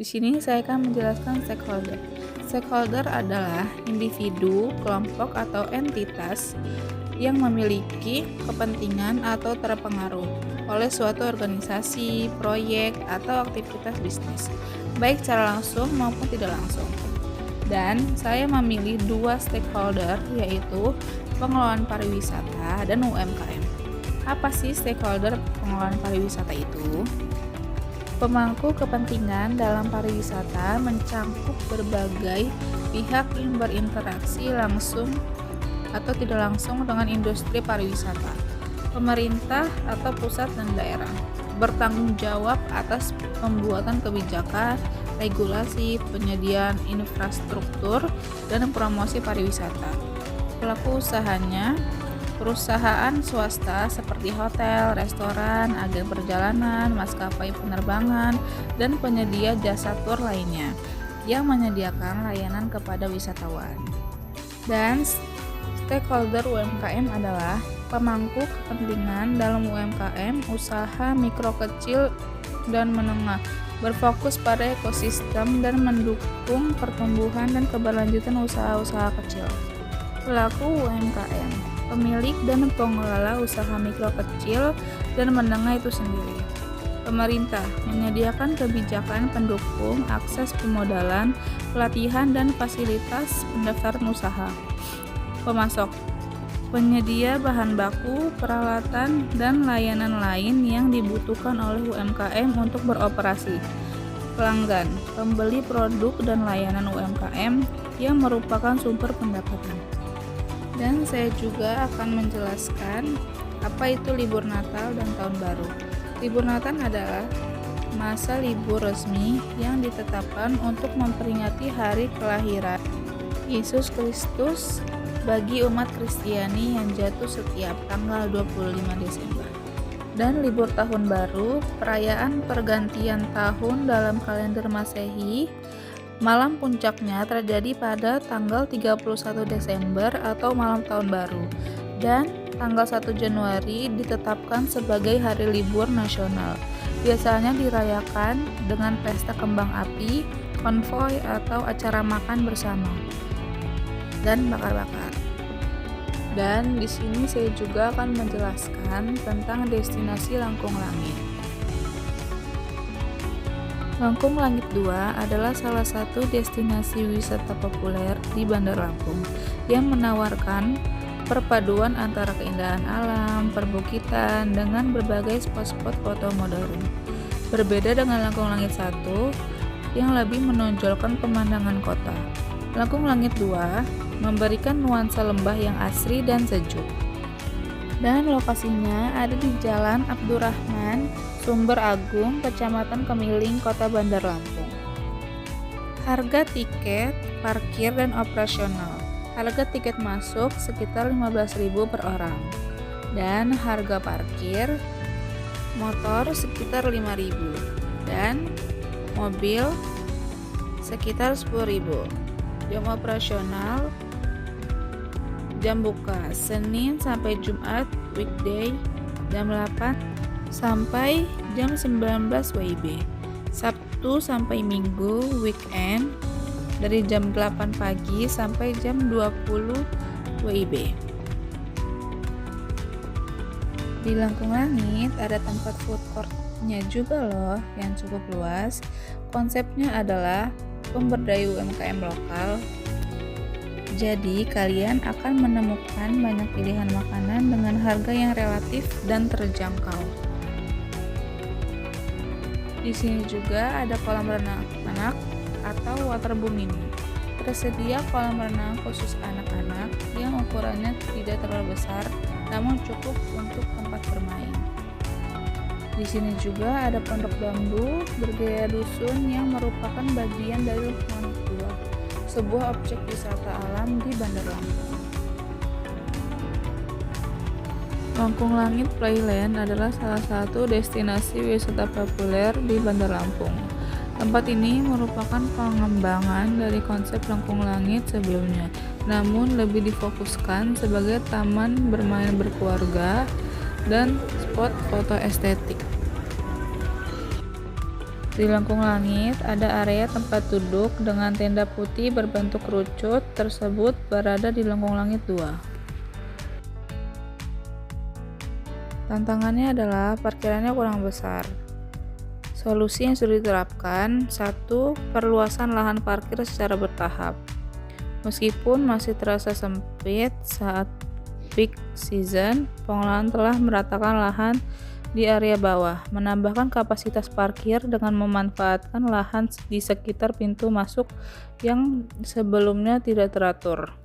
sini saya akan menjelaskan stakeholder. Stakeholder adalah individu, kelompok, atau entitas yang memiliki kepentingan atau terpengaruh oleh suatu organisasi, proyek, atau aktivitas bisnis, baik secara langsung maupun tidak langsung. Dan saya memilih dua stakeholder, yaitu pengelolaan pariwisata dan UMKM. Apa sih stakeholder pengelolaan pariwisata itu? Pemangku kepentingan dalam pariwisata mencangkup berbagai pihak yang berinteraksi langsung atau tidak langsung dengan industri pariwisata. Pemerintah atau pusat dan daerah bertanggung jawab atas pembuatan kebijakan, regulasi, penyediaan infrastruktur, dan promosi pariwisata. Pelaku usahanya perusahaan swasta seperti hotel, restoran, agen perjalanan, maskapai penerbangan, dan penyedia jasa tur lainnya yang menyediakan layanan kepada wisatawan. Dan stakeholder UMKM adalah pemangku kepentingan dalam UMKM, usaha mikro kecil dan menengah, berfokus pada ekosistem dan mendukung pertumbuhan dan keberlanjutan usaha-usaha kecil. Pelaku UMKM, pemilik dan pengelola usaha mikro kecil dan menengah itu sendiri. Pemerintah menyediakan kebijakan pendukung akses pemodalan, pelatihan, dan fasilitas pendaftaran usaha. Pemasok, penyedia bahan baku, peralatan, dan layanan lain yang dibutuhkan oleh UMKM untuk beroperasi. Pelanggan, pembeli produk dan layanan UMKM yang merupakan sumber pendapatan. Dan saya juga akan menjelaskan apa itu libur Natal dan Tahun Baru. Libur Natal adalah masa libur resmi yang ditetapkan untuk memperingati hari kelahiran Yesus Kristus bagi umat Kristiani yang jatuh setiap tanggal 25 Desember. Dan libur tahun baru, perayaan pergantian tahun dalam kalender Masehi, malam puncaknya terjadi pada tanggal 31 Desember atau malam tahun baru. Dan tanggal 1 Januari ditetapkan sebagai hari libur nasional. Biasanya dirayakan dengan pesta kembang api, konvoi, atau acara makan bersama dan bakar-bakar. Dan di sini saya juga akan menjelaskan tentang destinasi Langkung Langit. Langkung Langit 2 adalah salah satu destinasi wisata populer di Bandar Lampung yang menawarkan perpaduan antara keindahan alam, perbukitan, dengan berbagai spot-spot foto modern. Berbeda dengan Langkung Langit 1 yang lebih menonjolkan pemandangan kota. Langkung Langit 2 memberikan nuansa lembah yang asri dan sejuk. Dan lokasinya ada di Jalan Abdurrahman, Sumber Agung, Kecamatan Kemiling, Kota Bandar Lampung. Harga tiket, parkir, dan operasional. Harga tiket masuk sekitar 15.000 per orang. Dan harga parkir motor sekitar 5.000 dan mobil sekitar 10.000. Jam operasional, jam buka Senin sampai Jumat weekday jam 8 sampai jam 19 WIB. Sabtu sampai Minggu weekend dari jam 8 pagi sampai jam 20 WIB. Di Langkung Langit ada tempat food court-nya juga loh yang cukup luas. Konsepnya adalah pemberdayaan UMKM lokal. Jadi kalian akan menemukan banyak pilihan makanan dengan harga yang relatif dan terjangkau. Di sini juga ada kolam renang anak atau waterboom mini. Tersedia kolam renang khusus anak-anak yang ukurannya tidak terlalu besar, namun cukup untuk tempat bermain. Di sini juga ada pondok bambu bergaya dusun yang merupakan bagian dari Langkung 2, sebuah objek wisata alam di Bandar Lampung. Langkung Langit Playland adalah salah satu destinasi wisata populer di Bandar Lampung. Tempat ini merupakan pengembangan dari konsep Langkung Langit sebelumnya, namun lebih difokuskan sebagai taman bermain berkeluarga dan spot foto estetik. Di lengkung langit ada area tempat duduk dengan tenda putih berbentuk kerucut tersebut berada di lengkung langit 2. Tantangannya adalah parkirannya kurang besar. Solusi yang sudah diterapkan: 1. Perluasan lahan parkir secara bertahap. Meskipun masih terasa sempit saat peak season, pengelolaan telah meratakan lahan di area bawah, menambahkan kapasitas parkir dengan memanfaatkan lahan di sekitar pintu masuk yang sebelumnya tidak teratur.